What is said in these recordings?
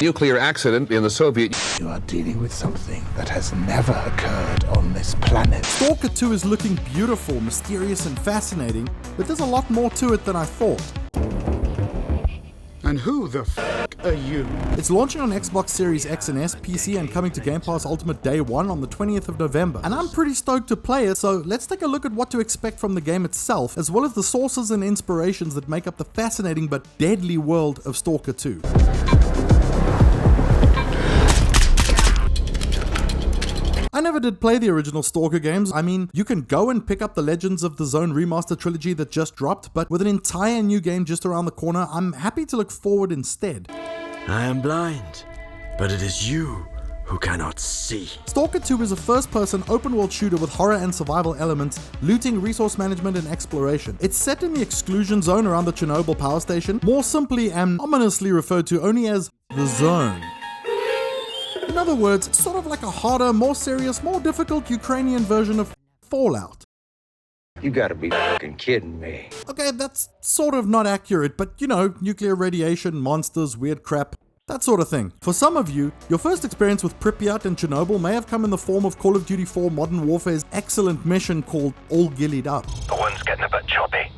nuclear accident in the Soviet You are dealing with something that has never occurred on this planet. Stalker 2 is looking beautiful, mysterious and fascinating, but there's a lot more to it than I thought. And who the f*** are you? It's launching on Xbox Series X and S, PC, and coming to Game Pass Ultimate Day 1 on the 20th of November. And I'm pretty stoked to play it, so let's take a look at what to expect from the game itself, as well as the sources and inspirations that make up the fascinating but deadly world of Stalker 2. I never did play the original Stalker games. I mean, you can go and pick up the Legends of the Zone remaster trilogy that just dropped, but with an entire new game just around the corner, I'm happy to look forward instead. I am blind, but it is you who cannot see. Stalker 2 is a first-person open-world shooter with horror and survival elements, looting, resource management, and exploration. It's set in the exclusion zone around the Chornobyl power station, more simply and ominously referred to only as the Zone. In other words, sort of like a harder, more serious, more difficult Ukrainian version of Fallout. You gotta be fucking kidding me. Okay, that's sort of not accurate, but you know, nuclear radiation, monsters, weird crap, that sort of thing. For some of you, your first experience with Pripyat and Chernobyl may have come in the form of Call of Duty 4 Modern Warfare's excellent mission called All Gillied Up. The one's getting a bit choppy.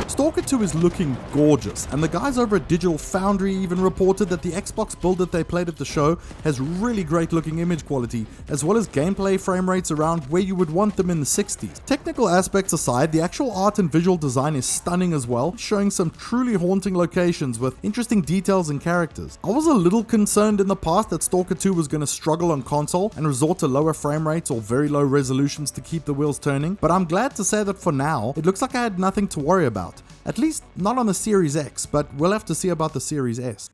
Stalker 2 is looking gorgeous, and the guys over at Digital Foundry even reported that the Xbox build that they played at the show has really great looking image quality, as well as gameplay frame rates around where you would want them in the 60s. Technical aspects aside, the actual art and visual design is stunning as well, showing some truly haunting locations with interesting details and characters. I was a little concerned in the past that Stalker 2 was going to struggle on console and resort to lower frame rates or very low resolutions to keep the wheels turning, but I'm glad to say that for now, it looks like I had nothing to worry about. At least not on the Series X, but we'll have to see about the Series S.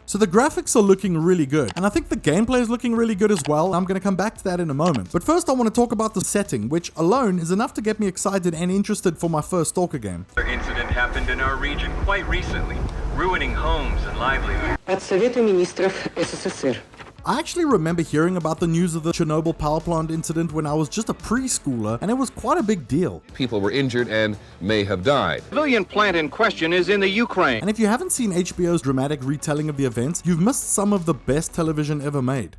So the graphics are looking really good, and I think the gameplay is looking really good as well. I'm going to come back to that in a moment. But first I want to talk about the setting, which alone is enough to get me excited and interested for my first Stalker game. Another incident happened in our region quite recently, ruining homes and livelihoods. От Совета министров СССР. I actually remember hearing about the news of the Chernobyl power plant incident when I was just a preschooler, and it was quite a big deal. people were injured and may have died. The civilian plant in question is in the Ukraine. And if you haven't seen HBO's dramatic retelling of the events, you've missed some of the best television ever made.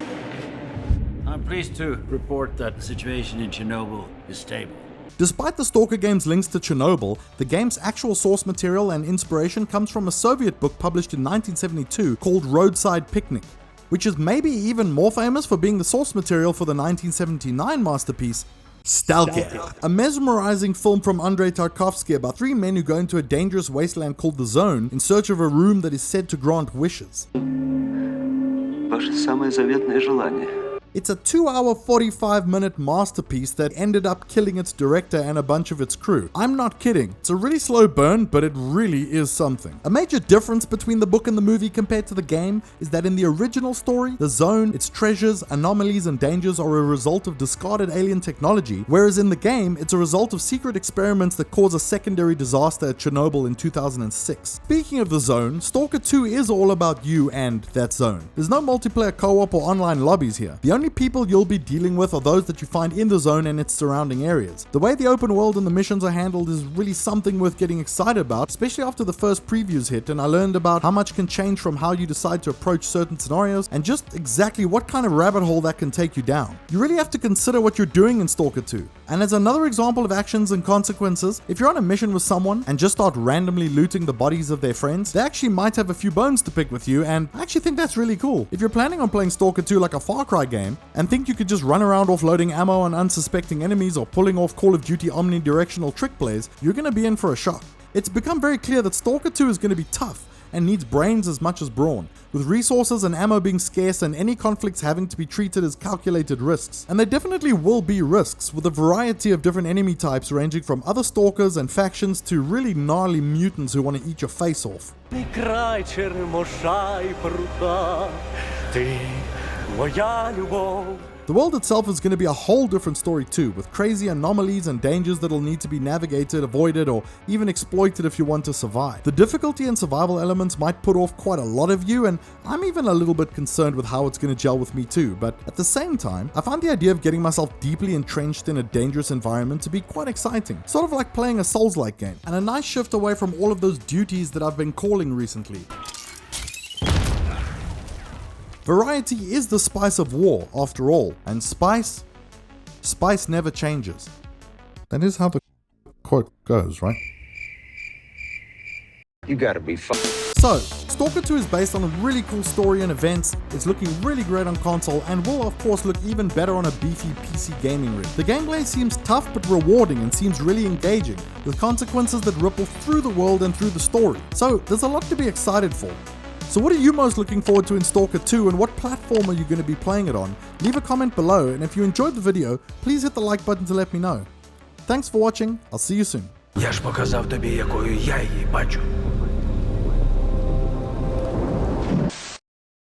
I'm pleased to report that the situation in Chernobyl is stable. Despite the Stalker game's links to Chernobyl, the game's actual source material and inspiration comes from a Soviet book published in 1972 called Roadside Picnic, which is maybe even more famous for being the source material for the 1979 masterpiece, S.T.A.L.K.E.R, a mesmerizing film from Andrei Tarkovsky about three men who go into a dangerous wasteland called the Zone in search of a room that is said to grant wishes. Ваше самое заветное желание. It's a 2-hour 45-minute masterpiece that ended up killing its director and a bunch of its crew. I'm not kidding. It's a really slow burn, but it really is something. A major difference between the book and the movie compared to the game is that in the original story, the Zone, its treasures, anomalies, and dangers are a result of discarded alien technology, whereas in the game, it's a result of secret experiments that cause a secondary disaster at Chernobyl in 2006. Speaking of the Zone, Stalker 2 is all about you and that zone. There's no multiplayer co-op or online lobbies here. The only people you'll be dealing with are those that you find in the Zone and its surrounding areas. The way the open world and the missions are handled is really something worth getting excited about, especially after the first previews hit and I learned about how much can change from how you decide to approach certain scenarios and just exactly what kind of rabbit hole that can take you down. You really have to consider what you're doing in Stalker 2. And as another example of actions and consequences, if you're on a mission with someone and just start randomly looting the bodies of their friends, they actually might have a few bones to pick with you, and I actually think that's really cool. If you're planning on playing Stalker 2 like a Far Cry game, and think you could just run around offloading ammo on unsuspecting enemies or pulling off Call of Duty omnidirectional trick plays, you're going to be in for a shock. It's become very clear that Stalker 2 is going to be tough and needs brains as much as brawn, with resources and ammo being scarce and any conflicts having to be treated as calculated risks. And there definitely will be risks, with a variety of different enemy types ranging from other stalkers and factions to really gnarly mutants who want to eat your face off. The world itself is going to be a whole different story too, with crazy anomalies and dangers that'll need to be navigated, avoided, or even exploited if you want to survive. The difficulty and survival elements might put off quite a lot of you, and I'm even a little bit concerned with how it's going to gel with me too, but at the same time, I find the idea of getting myself deeply entrenched in a dangerous environment to be quite exciting, sort of like playing a Souls-like game, and a nice shift away from all of those duties that I've been calling recently. Variety is the spice of war, after all, and spice never changes. That is how the quote goes, right? You gotta be So, Stalker 2 is based on a really cool story and events, it's looking really great on console, and will of course look even better on a beefy PC gaming rig. The gameplay seems tough but rewarding and seems really engaging, with consequences that ripple through the world and through the story. So, there's a lot to be excited for. So what are you most looking forward to in Stalker 2, and what platform are you going to be playing it on? Leave a comment below, and if you enjoyed the video, please hit the like button to let me know. Thanks for watching, I'll see you soon. Я ж показав тобі, якою я її бачу.